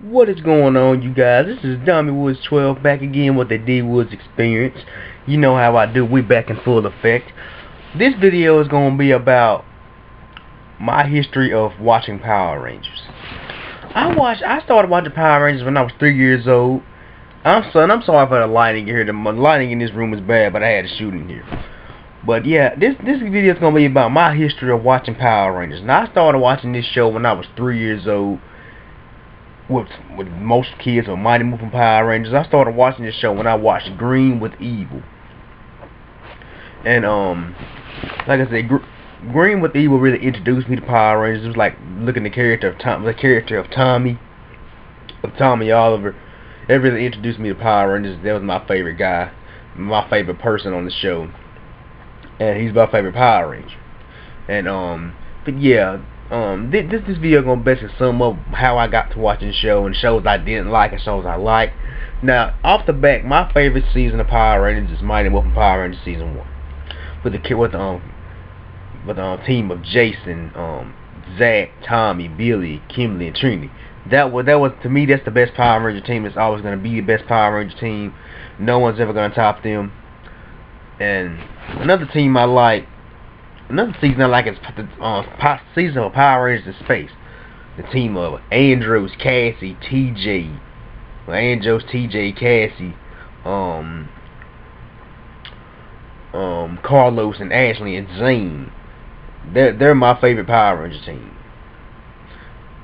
What is going on, you guys? This is Woods 12 back again with the Dwoods experience. You know how I do. We back in full effect. This video is going to be about my history of watching Power Rangers. I started watching Power Rangers when I was 3 years old. I'm sorry for the lighting here. The lighting in this room is bad, but I had to shoot in here. But yeah, this video is going to be about my history of watching Power Rangers. Now, I started watching this show when I was 3 years old. With most kids or Mighty Morphin Power Rangers. I started watching this show when I watched Green with Evil. And like I said, Green with Evil really introduced me to Power Rangers. It was like looking at the character of Tommy Oliver. It really introduced me to Power Rangers. That was my favorite guy, my favorite person on the show, and he's my favorite Power Ranger. And but yeah. This video gonna basically sum up how I got to watching the show and shows I didn't like and shows I liked. Now, off the bat, my favorite season of Power Rangers is Mighty Morphin Power Rangers season 1, with the team of Jason, Zach, Tommy, Billy, Kimberly, and Trini. That was to me, that's the best Power Ranger team. It's always gonna be the best Power Ranger team. No one's ever gonna top them. And another team I like. Another season I like is the season of Power Rangers in Space. The team of Andros, Cassie, TJ, Cassie, Carlos and Ashley and Zane. They're my favorite Power Ranger team.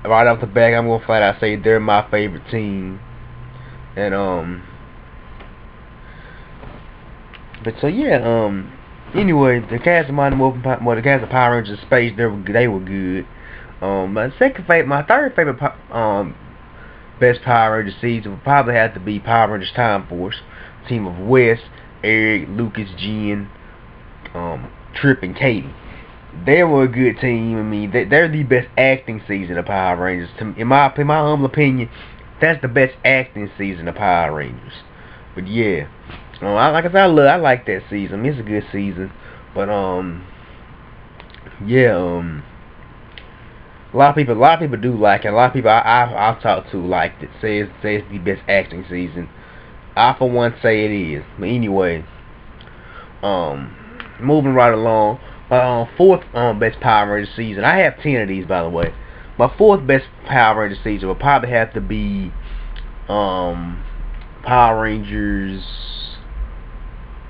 Right off the bat, I'm gonna flat out say they're my favorite team. And but so yeah, anyway, the cast of the cast of Power Rangers in Space, they were good. My third favorite best Power Ranger season would probably have to be Power Rangers Time Force. Team of Wes, Eric, Lucas, Jen, Trip, and Katie. They were a good team. I mean, they're the best acting season of Power Rangers. In my humble opinion, that's the best acting season of Power Rangers. But yeah. Like I said, I like that season. I mean, it's a good season, but yeah, a lot of people do like it. A lot of people I've talked to liked it. Say it's the best acting season. I for one say it is. But anyway, moving right along. Fourth best Power Ranger season. I have 10 of these, by the way. My fourth best Power Ranger season would probably have to be Power Rangers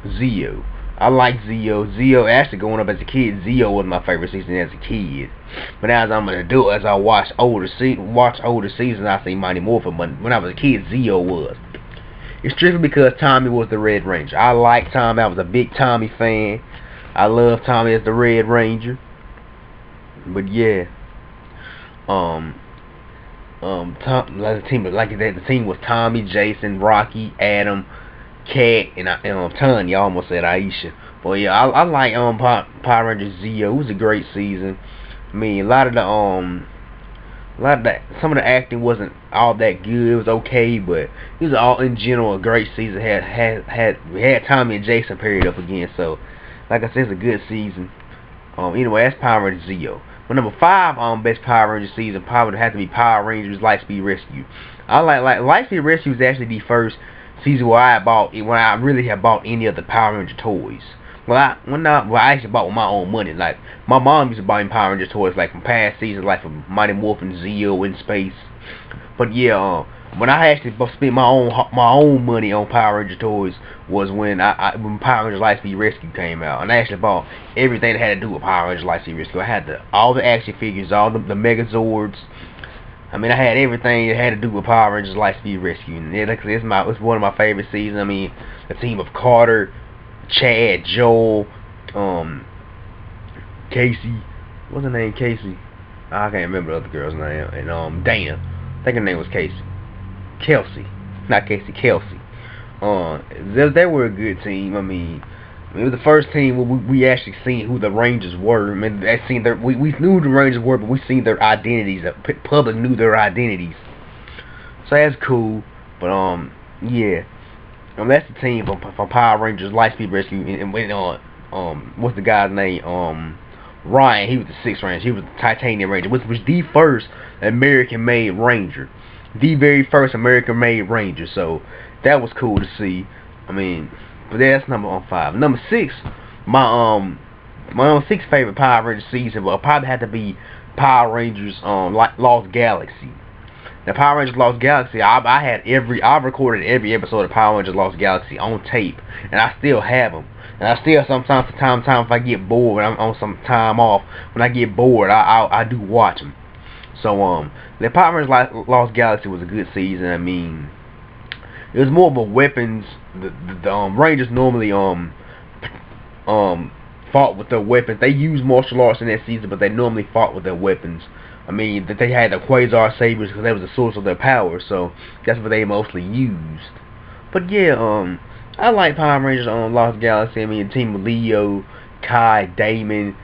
Zeo. I like Zeo. Zeo, actually, growing up as a kid, Zeo was my favorite season as a kid. But as I'm an adult, as I watch older seasons, I say Mighty Morphin. But when I was a kid, Zeo was. It's strictly because Tommy was the Red Ranger. I like Tommy. I was a big Tommy fan. I love Tommy as the Red Ranger. But yeah, the team was Tommy, Jason, Rocky, Adam, Cat, and Tanya. I almost said Aisha. But yeah, I like Power Rangers Zeo. It was a great season. I mean, some of the acting wasn't all that good. It was okay, but it was all in general a great season. We had Tommy and Jason paired up again, so like I said, it's a good season. Anyway, that's Power Rangers Zeo. But number 5 best Power Rangers season probably would have to be Power Rangers Lightspeed Rescue. I like Lightspeed Rescue is actually the first season where I really have bought any of the Power Ranger toys. I actually bought with my own money. Like, my mom used to buy me Power Ranger toys, like, from past seasons, like from Mighty Morphin, Zeo, in Space. But yeah, when I actually spent my own money on Power Ranger toys was when Power Rangers Lightspeed Rescue came out, and I actually bought everything that had to do with Power Rangers Lightspeed Rescue. I had all the action figures, all the Megazords. I mean, I had everything that had to do with Power Rangers Lightspeed Rescue, and it's one of my favorite seasons. I mean, the team of Carter, Chad, Joel, Casey, what's her name? Casey. I can't remember the other girl's name. And Dana, I think her name was Casey. Kelsey, not Casey, Kelsey. They were a good team. I mean, it was the first team where we actually seen who the Rangers were. I mean, we knew who the Rangers were, but we seen their identities. The public knew their identities. So that's cool. But yeah, that's the team from Power Rangers Lightspeed Rescue. And what's the guy's name? Ryan. He was the 6th Ranger. He was the Titanium Ranger, which was the first American-made Ranger. the very first American-made Ranger. So that was cool to see. I mean, but that's number 5. Number 6, my number 6 favorite Power Rangers season will probably have to be Power Rangers like Lost Galaxy. The Power Rangers Lost Galaxy, I've recorded every episode of Power Rangers Lost Galaxy on tape, and I still have them. And I still sometimes from time to time, if I get bored, when I'm on some time off, when I get bored, I do watch them. So the Power Rangers Lost Galaxy was a good season. I mean, it was more of a weapons. The Rangers normally fought with their weapons. They used martial arts in that season, but they normally fought with their weapons. I mean, that they had the Quasar Sabers because that was the source of their power, so that's what they mostly used. But yeah, I like Power Rangers on Lost Galaxy. I mean, the team of Leo, Kai, Damon,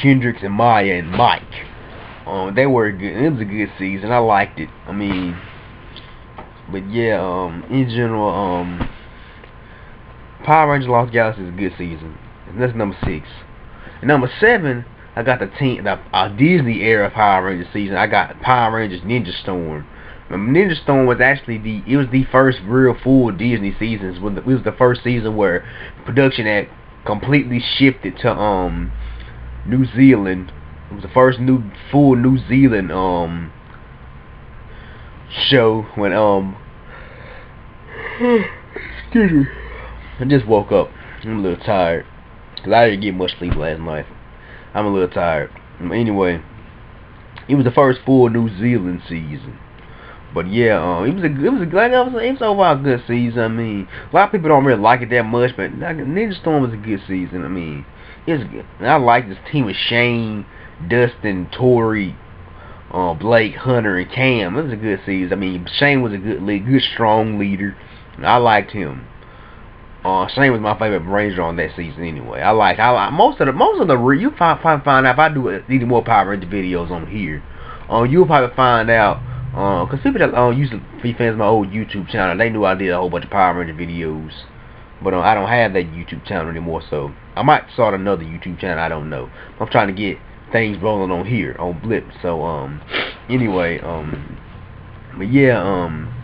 Kendricks, and Maya, and Mike. They were good. It was a good season. I liked it. I mean, but yeah, in general, Power Rangers Lost Galaxy is a good season. And that's number 6. And number 7, I got the Disney era Power Rangers season. I got Power Rangers Ninja Storm. Ninja Storm was actually the first real full Disney seasons. It was the first season where production had completely shifted to New Zealand. It was the first full New Zealand show when excuse me. I just woke up. I'm a little tired because I didn't get much sleep last night. I'm a little tired. Anyway, it was the first full New Zealand season. But yeah, it was overall a good season. I mean, a lot of people don't really like it that much, but Ninja Storm was a good season. I mean, it's good. And I like this team of Shane, Dustin, Tori, Blake, Hunter, and Cam. It was a good season. I mean, Shane was a good strong leader. And I liked him. Shane was my favorite Ranger on that season anyway. I like most of the you probably find out if I do any more Power Ranger videos on here. You'll probably find out because people that used to be fans of my old YouTube channel, they knew I did a whole bunch of Power Ranger videos. But I don't have that YouTube channel anymore, so I might start another YouTube channel. I don't know. I'm trying to get things rolling on here on Blip. So anyway, but yeah,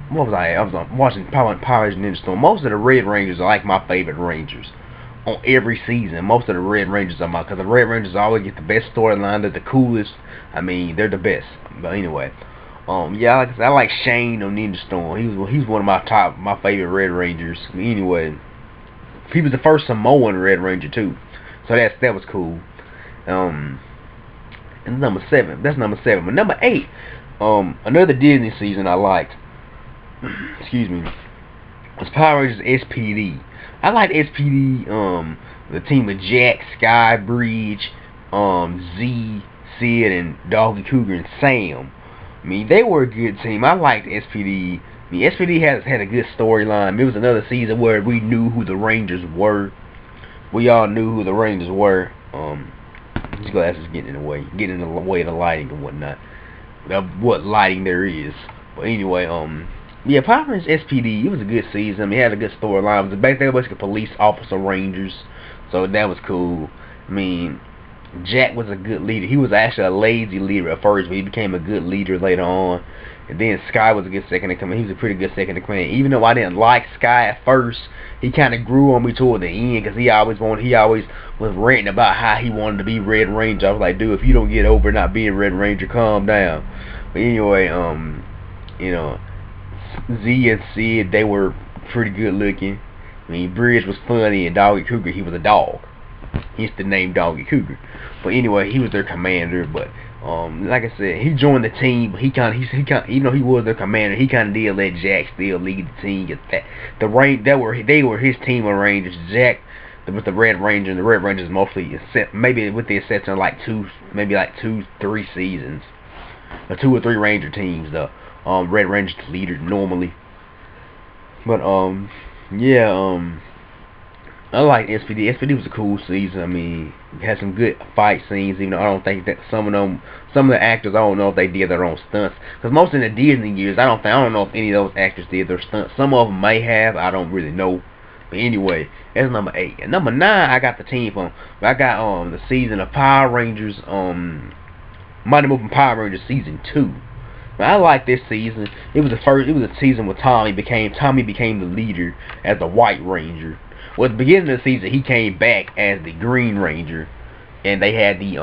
what was I was watching Power Rangers Ninja Storm. Most of the Red Rangers are like my favorite Rangers on every season. Most of the Red Rangers are because the Red Rangers always get the best storyline. They're the coolest. I mean, they're the best. But anyway, yeah, like I said, I like Shane on Ninja Storm. He's one of my favorite Red Rangers. Anyway, he was the first Samoan Red Ranger too, so that was cool. And number 7. That's number 7. But number 8, another Disney season I liked. Excuse me. Was Power Rangers SPD. I like SPD. The team of Jack, Sky, Bridge, Z, Sid, and Doggy Cougar and Sam. I mean, they were a good team. I liked SPD. I mean, SPD had a good storyline. It was another season where we knew who the Rangers were. We all knew who the Rangers were. These glasses getting in the way of the lighting and whatnot. What lighting there is. But anyway, yeah, Power Rangers SPD, it was a good season. I mean, it had a good storyline. It was basically police officer Rangers, so that was cool. I mean, Jack was a good leader. He was actually a lazy leader at first, but he became a good leader later on. And then Sky was a good second in command. He was a pretty good second in command. Even though I didn't like Sky at first, he kind of grew on me toward the end because he always was ranting about how he wanted to be Red Ranger. I was like, dude, if you don't get over not being Red Ranger, calm down. But anyway, you know, Z and Sid, they were pretty good looking. I mean, Bridge was funny, and Doggy Cougar, he was a dog. Hence the name Doggy Cougar. But anyway, he was their commander. But like I said, he joined the team. But he even though he was their commander, he kind of did let Jack still lead the team. They were his team of Rangers. Jack with the Red Ranger, and the Red Rangers mostly, maybe with the exception of like 2-3 seasons, or 2 or 3 Ranger teams. The Red Ranger's the leader normally. But yeah, I like SPD. SPD was a cool season. I mean, it had some good fight scenes. Even though I don't think that some of the actors, I don't know if they did their own stunts. Because most in the Disney years, I don't know if any of those actors did their stunts. Some of them may have. I don't really know. But anyway, that's number 8. And number 9, I got the team from. I got the season of Power Rangers Mighty Morphin Power Rangers season 2. Now, I like this season. It was a season where Tommy became the leader as the White Ranger. Well, at the beginning of the season, he came back as the Green Ranger, and they had the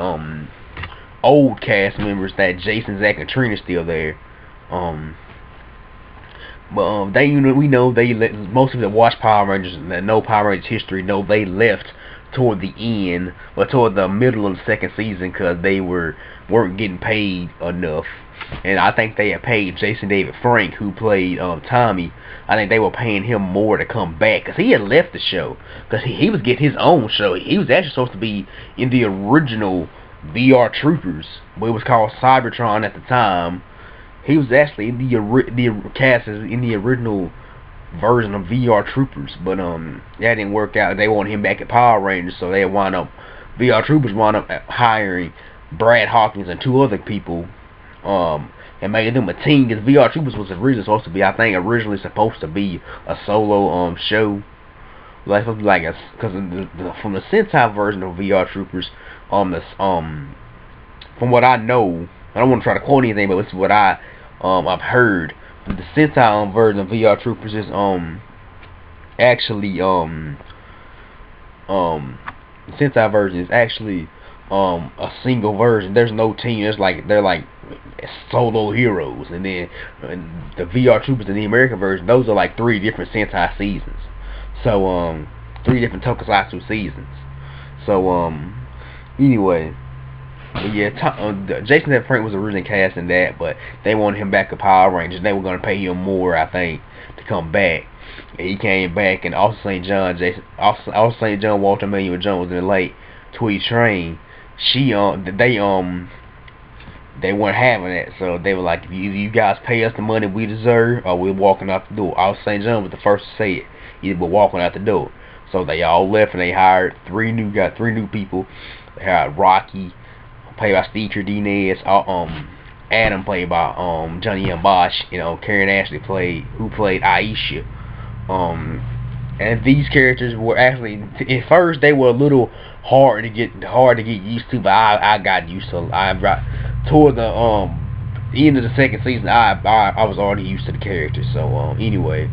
old cast members, that Jason, Zach, and Trina's still there. But we know most of the watch Power Rangers and that know Power Rangers history know they left toward the end, or toward the middle of the second season, because they weren't getting paid enough. And I think they had paid Jason David Frank, who played Tommy. I think they were paying him more to come back, because he had left the show, because he was getting his own show. He was actually supposed to be in the original VR Troopers, but it was called Cybertron at the time. He was actually in the cast in the original version of VR Troopers, but that didn't work out. They wanted him back at Power Rangers, so VR Troopers wound up hiring Brad Hawkins and 2 other people, and made them a team, because VR Troopers was originally supposed to be, I think, supposed to be a solo show, like something like because from the Sentai version of VR Troopers, from what I know, I don't want to try to quote anything, but it's what I've heard. The Sentai version of VR Troopers is actually the Sentai version is actually a single version. There's no team. They're like solo heroes, and then the VR Troopers in the American version, those are like 3 different Sentai seasons. So 3 different Tokusatsu seasons. So anyway. But yeah, Jason David Frank was originally cast in that, but they wanted him back at Power Rangers. They were going to pay him more, I think, to come back. And he came back, and also St. John, Walter Manuel Jones, and the late Tweet Train, they weren't having it. So they were like, if you guys pay us the money we deserve, or we're walking out the door. St. John was the first to say it. Either we're walking out the door. So they all left, and they hired 3 new people. They hired Rocky, played by Steve Cardenas, Adam, played by Johnny M. Bosch, Karen Ashley who played Aisha. And these characters were actually, at first they were a little hard to get used to, but I got used to. Toward the end of the second season, I was already used to the characters. So anyway,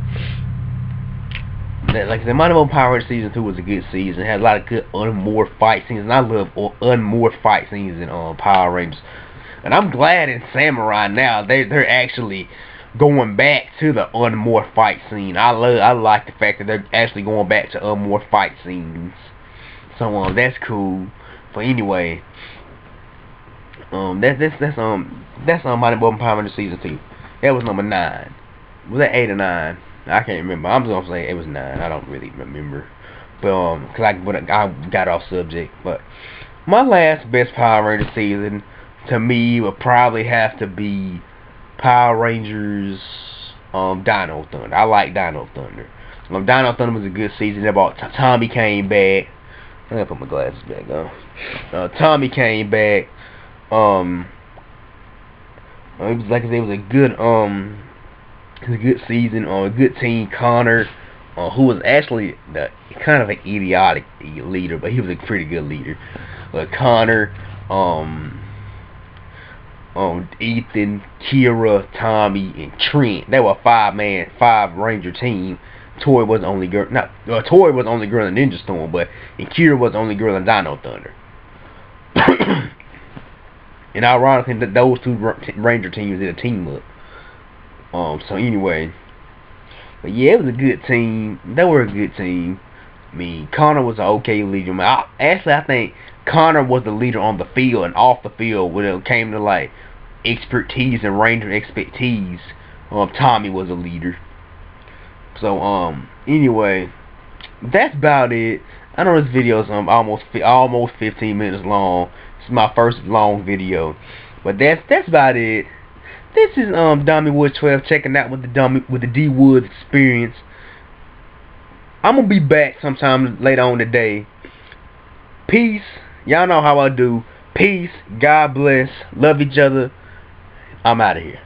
like the Mighty Morphin Power Rangers season 2 was a good season. It had a lot of good unmorphed fight scenes, and I love unmorphed fight scenes in Power Rangers. And I'm glad in Samurai now they're actually going back to the unmorphed fight scene. I like the fact that they're actually going back to unmorphed fight scenes. So that's cool. But anyway, that's Mighty Morphin Power Rangers season 2. That was number 9. Was that 8 or 9? I can't remember. I'm just gonna say it was 9. I don't really remember, but cause I got off subject. But my last best Power Ranger season to me would probably have to be Power Rangers Dino Thunder. I like Dino Thunder. Dino Thunder was a good season. About Tommy came back. I'm gonna put my glasses back on. Tommy came back. It was like it was a good season, a good team. Connor, who was actually kind of an idiotic leader, but he was a pretty good leader. Connor, Ethan, Kira, Tommy, and Trent. They were a 5 Ranger team. Tori was the only girl. Tori was the only girl in Ninja Storm, and Kira was the only girl in Dino Thunder. And ironically, those 2 Ranger teams did a team up. So anyway, but yeah, it was a good team. They were a good team. I mean, Connor was an okay leader. I think Connor was the leader on the field, and off the field when it came to like expertise and Ranger expertise, Tommy was a leader. So anyway, that's about it. I know this video is almost 15 minutes long. It's my first long video, but that's about it. This is Dummy Woods 12 checking out with the Dwoods experience. I'm gonna be back sometime later on today. Peace. Y'all know how I do. Peace. God bless. Love each other. I'm out of here.